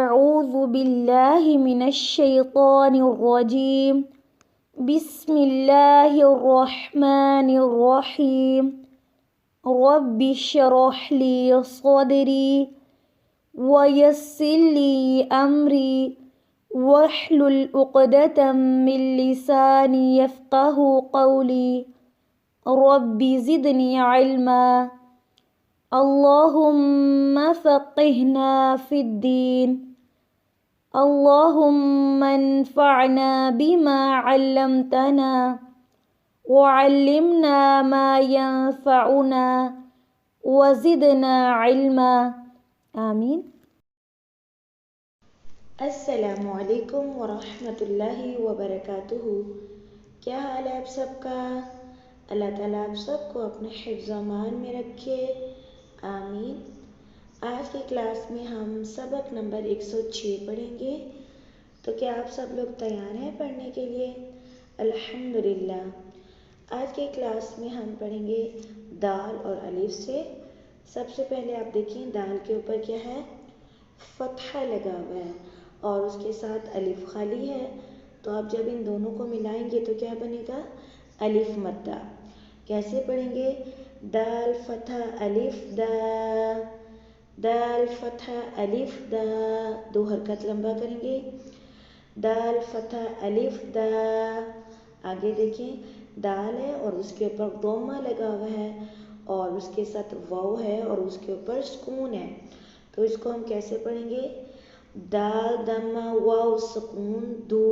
أعوذ بالله من الشيطان الرجيم بسم الله الرحمن الرحيم رب اشرح لي صدري ويسر لي أمري واحلل عقدة من لساني يفقه قولي رب زدني علما اللهم فقهنا في الدين اللهم انفعنا بما علمتنا وعلمنا ما ينفعنا وزدنا علما آمین۔ السلام علیکم ورحمۃ اللہ وبرکاتہ۔ کیا حال ہے آپ سب کا؟ اللہ تعالیٰ آپ سب کو اپنے حفظ و امان میں رکھے، آمین۔ آج کی کلاس میں ہم سبق نمبر 106 پڑھیں گے، تو کیا آپ سب لوگ تیار ہیں پڑھنے کے لیے؟ الحمدللہ۔ آج کی کلاس میں ہم پڑھیں گے دال اور الف سے۔ سب سے پہلے آپ دیکھیں دال کے اوپر کیا ہے؟ فتحہ لگا ہوا ہے اور اس کے ساتھ الف خالی ہے، تو آپ جب ان دونوں کو ملائیں گے تو کیا بنے گا؟ الف مدہ۔ کیسے پڑھیں گے؟ دال فتح الف دا، دال فتح الف دا، دو حرکت لمبا کریں گے، دال فتح الف دا۔ آگے دیکھیں دال ہے اور اس کے اوپر ضمہ لگا ہوا ہے اور اس کے ساتھ واو ہے اور اس کے اوپر سکون ہے، تو اس کو ہم کیسے پڑھیں گے؟ دال ضمہ واو سکون دو،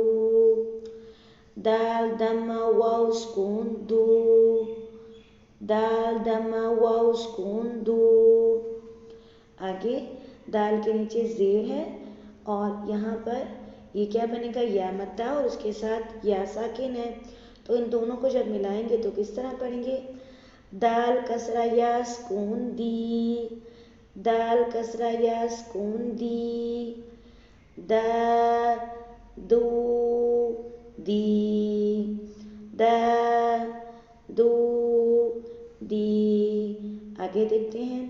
دال ضمہ واو سکون دو، دال ضمہ واو سکون دو۔ آگے دال کے نیچے زیر ہے اور یہاں پر یہ کیا بنے گا؟ یا مدہ اور اس کے ساتھ یا ساکن ہے، تو ان دونوں کو جب ملائیں گے تو کس طرح پڑھیں گے؟ دال کسرہ یا سکون دی، دال کسرہ یا سکون دی، دا دو دی، دا دو دی۔ آگے دیکھتے ہیں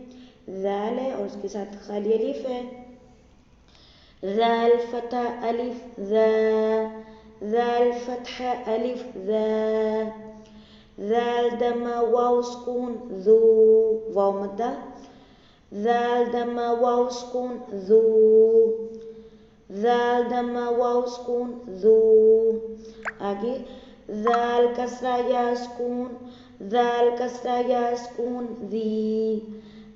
ذال ہے اور اس کے ساتھ خالی الف ہے، ذال فتح الف ذا، ذال فتح الف ذا، ذال ضمہ واو سکون ذو، واو مدہ، ذال ضمہ واو سکون ذو، ذال ضمہ واو سکون ذو۔ آگے ذال کسرہ یا سکون، ذال کسرہ یا سکون ذی،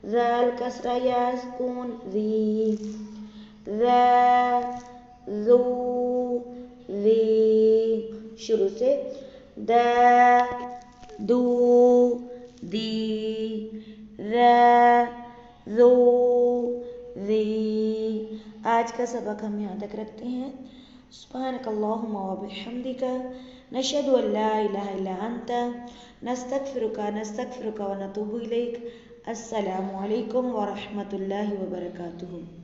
ذال کسرہ یا سکون ذی، ذا ذو ذی۔ شروع سے دا دو دی، ذا ذو ذی۔ آج کا سبق ہم یہاں تک رکھتے ہیں۔ سبحانک اللہم و بحمدک نشہد ان لا الہ الا انت نستغفرک و نتوب الیک۔ السلام علیکم ورحمۃ اللہ وبرکاتہ۔